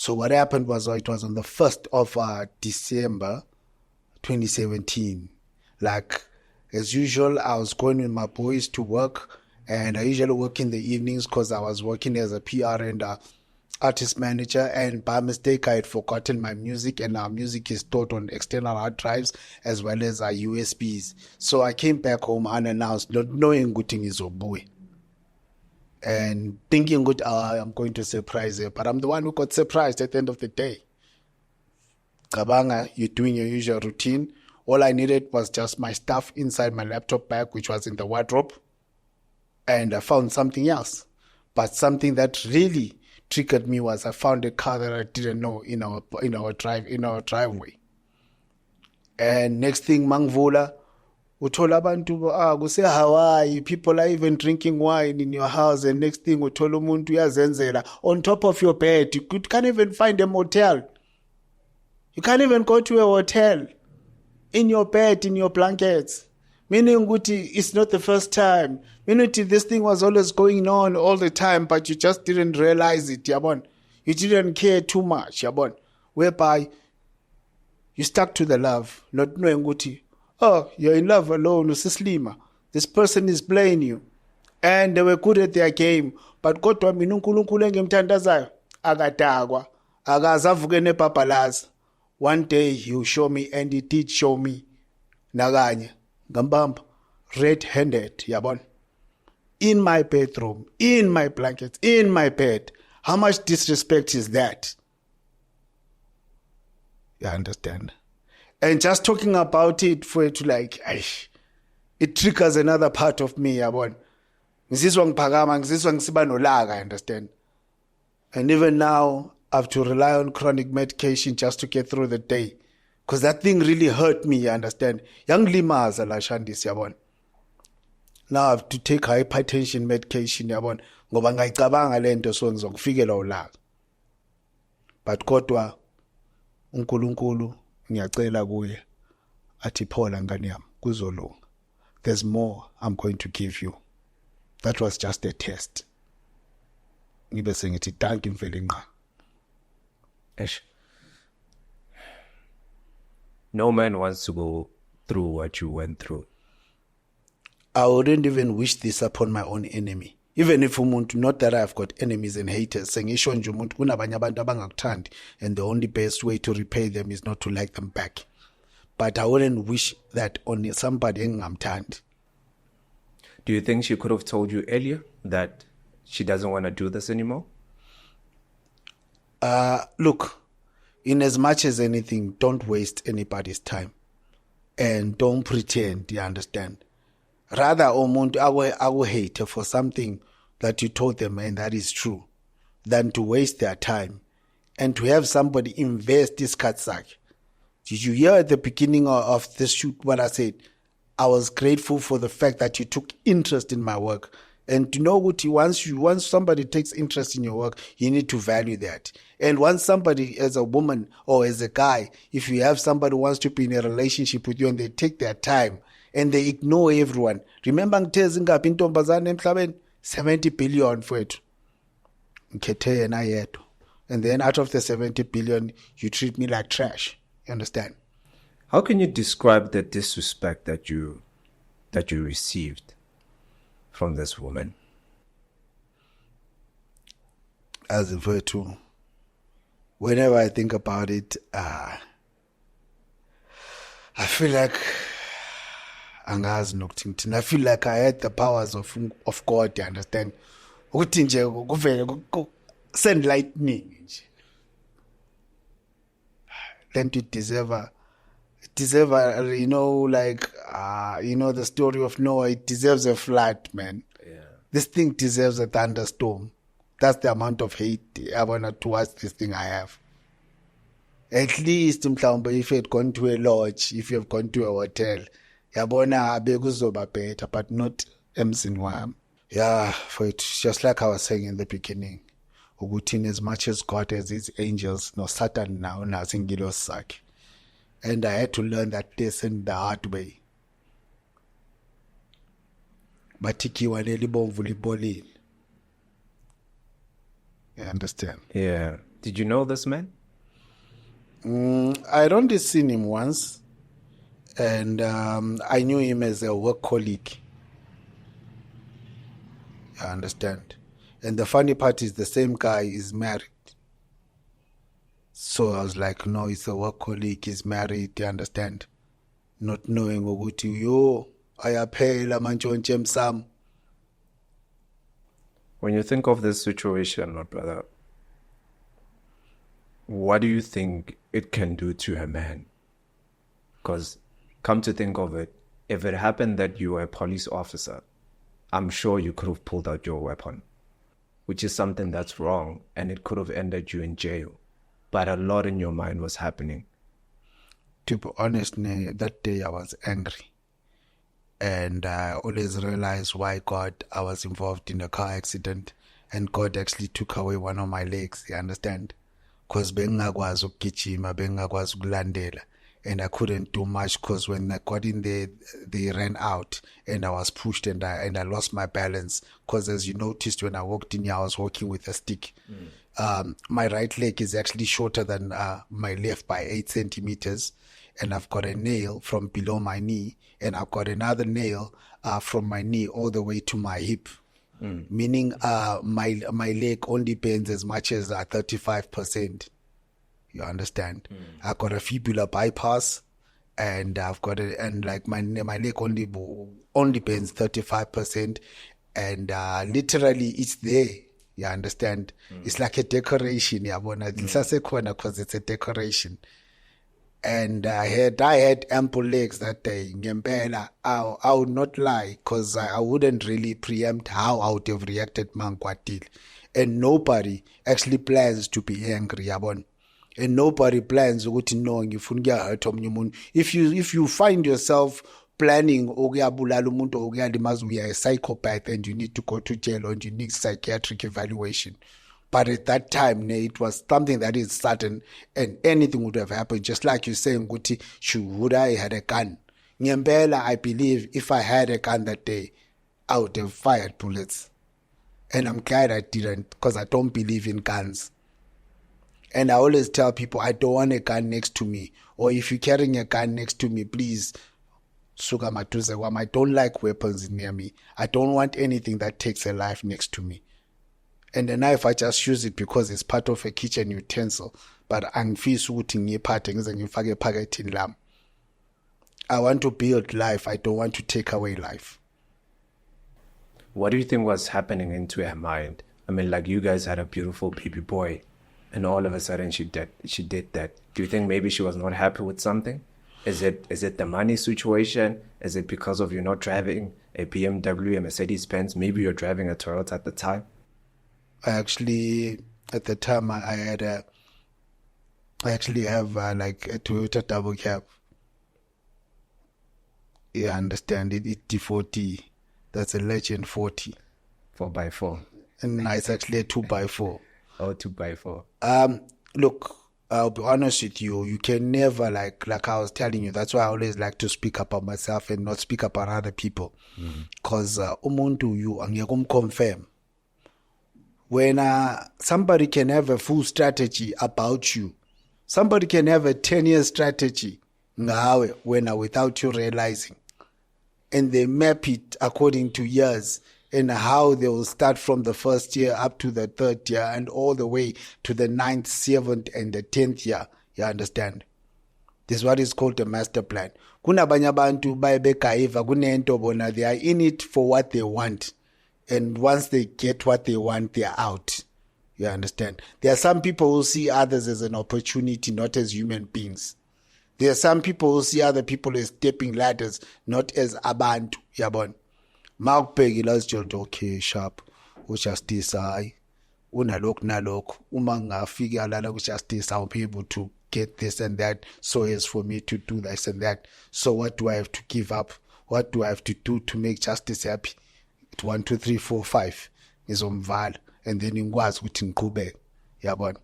So what happened was it was on the 1st of December 2017. Like, as usual, I was going with my boys to work, and I usually work in the evenings because I was working as a PR and artist manager, and by mistake I had forgotten my music, and our music is stored on external hard drives as well as our USBs. So I came back home unannounced, not knowing good thing is boy, and thinking good, I'm going to surprise her, but I'm the one who got surprised at the end of the day. Kabanga, you're doing your usual routine. All I needed was just my stuff inside my laptop bag, which was in the wardrobe, and I found something else. But something that really triggered me was I found a car that I didn't know in our driveway. And next thing, mangvula, uthola abantu kuse Hawaii, people are even drinking wine in your house, and next thing uthola umuntu uyazenzela on top of your bed. You can't even find a motel. You can't even go to a hotel. In your bed, in your blankets. Meaning, it's not the first time. Meaning, this thing was always going on all the time, but you just didn't realize it, yabon. You didn't care too much, yabon. Whereby you stuck to the love, not knowing you're in love alone, usislima. This person is playing you. And they were good at their game. But kodwa mina uNkulunkulu engimthandazayo akadakwa, akazavuke nepapalaza. One day he'll show me, and he did show me. Naganye, gambamba, red-handed, yabon. In my bedroom, in my blankets, in my bed. How much disrespect is that? You understand? And just talking about it for it to it triggers another part of me, yabon. Ngizizwa ngiphakama, ngizizwa ngisiba nolaka, I understand? And even now, I have to rely on chronic medication just to get through the day. Because that thing really hurt me, you understand? Young limaza la shandis, yabon. Now I have to take hypertension medication, yabon. Ngoba ngayicabanga lento so ngizokufikela ulaka. But kodwa uNkulunkulu ngiyacela kuye athi phola ngani yami kuzolunga. There's more I'm going to give you. That was just a test. Ngibe sengithi thank you mfelinqa. No man wants to go through what you went through. I wouldn't even wish this upon my own enemy. Even if umuntu, not that I've got enemies and haters, sengisho nje umuntu kunabanye abantu abangakuthandi, and the only best way to repay them is not to like them back. But I wouldn't wish that on somebody engingamthandi. Do you think she could have told you earlier that she doesn't want to do this anymore? Look, in as much as anything, don't waste anybody's time. And don't pretend, you understand? Rather, umuntu awu hate for something that you told them and that is true, than to waste their time and to have somebody invest this sakhe. Did you hear at the beginning of this shoot what I said? I was grateful for the fact that you took interest in my work. And to know what once somebody takes interest in your work, you need to value that. And once somebody, as a woman or as a guy, if you have somebody who wants to be in a relationship with you and they take their time and they ignore everyone. Remember ngithe zingaphi intombazane emhlabeni? 70 billion fethu. Ngikhethe yena yedwa. And then out of the 70 billion, you treat me like trash. You understand? How can you describe the disrespect that you received from this woman? As if we're to, whenever I think about it, I feel like angazi nokuthini. I feel like I had the powers of God, you understand? Ukuthi nje kuvele send lightning nje. Then to deserve you know, like you know the story of Noah, it deserves a flood, man. Yeah. This thing deserves a thunderstorm. That's the amount of hate I want towards this thing I have. At least mhlawumbe if you had gone to a lodge, if you have gone to a hotel, yabona bekuzoba better, but not emzini wami. Yeah, for it, just like I was saying in the beginning, ukuthi as much as God has his angels, no Satan now unazo ingilosi zakhe. And I had to learn that lesson the hard way. Batikiwa nelibomvu libolile. You understand? Yeah. Did you know this man? I'd only seen him once, and I knew him as a work colleague. I understand. And the funny part is the same guy is married. So I was like, no, it's a work colleague, he's married, you understand? Not knowing ukuthi yo ayaphela mantshontshe emsamo. When you think of this situation, Lord Brother, what do you think it can do to a man? Because come to think of it, if it happened that you were a police officer, I'm sure you could have pulled out your weapon, which is something that's wrong, and it could have ended you in jail. But a lot in your mind was happening. To be honest, that day I was angry. And I always realized why I was involved in a car accident, and God actually took away one of my legs, you understand? Because bengingakwazi ukugijima, bengingakwazi ukulandela, and I couldn't do much because when I got in there, they ran out, and I was pushed, and I lost my balance. Because as you noticed when I walked in here, I was walking with a stick. My right leg is actually shorter than my left by 8 centimeters, and I've got a nail from below my knee, and I've got another nail from my knee all the way to my hip. Meaning my leg only bends as much as 35%. You understand? I've got a fibular bypass, and I've got like my leg only bends 35%, and literally it's there. You understand? It's like a decoration. Because it's a decoration. And I had ample legs that day. I would not lie, because I wouldn't really preempt how I would have reacted mangwatil. And nobody actually plans to be angry, yabon. And nobody plans ukuthi no ngifuna hurt omunye umuntu. If you find yourself planning ukuyabulala umuntu or ukuyalimaza, you are a psychopath and you need to go to jail and you need psychiatric evaluation. But at that time, it was something that is certain, and anything would have happened. Just like you're saying, Guti, would I had a gun? Nyembela, I believe if I had a gun that day, I would have fired bullets. And I'm glad I didn't, because I don't believe in guns. And I always tell people, I don't want a gun next to me. Or if you're carrying a gun next to me, please, suka matuze wam. I don't like weapons near me. I don't want anything that takes a life next to me. And the knife, I just use it because it's part of a kitchen utensil. But angifisi ukuthi ngiyiphathe ngize ngifake ephakethini lami. I want to build life. I don't want to take away life. What do you think was happening into her mind? I mean, like, you guys had a beautiful baby boy, and all of a sudden she did that. Do you think maybe she was not happy with something? Is it the money situation? Is it because of you not driving a BMW, a Mercedes-Benz? Maybe you're driving a Toyota at the time? Actually, at the time, I actually have like a Toyota double cab. You understand it? It's D40. That's a Legend 40. 4x4. And it's actually a 2x4. Oh, 2x4. Look, I'll be honest with you. You can never, like I was telling you, that's why I always like to speak about myself and not speak about other people. Because umuntu you angiyeke confirm. When somebody can have a full strategy about you, somebody can have a 10-year strategy without you realizing, and they map it according to years and how they will start from the first year up to the 3rd year and all the way to the 9th, 7th, and the 10th year. You understand? This is what is called a master plan. Kunabanye abantu bayebekaiva kunento bona, they are in it for what they want. And once they get what they want, they're out. You understand? There are some people who see others as an opportunity, not as human beings. There are some people who see other people as stepping ladders, not as abantu. Yabon. Mark Peggy, let's just okay, sharp. Justice, I. Unalok nalok. Umanga figure lala justice. I'll be able to get this and that. So as for me to do this and that. So what do I have to give up? What do I have to do to make justice happy? 1, 2, 3, 4, 5 ngizomvala, and then ngikwazi ukuthi ngiqhubeke. Yabona?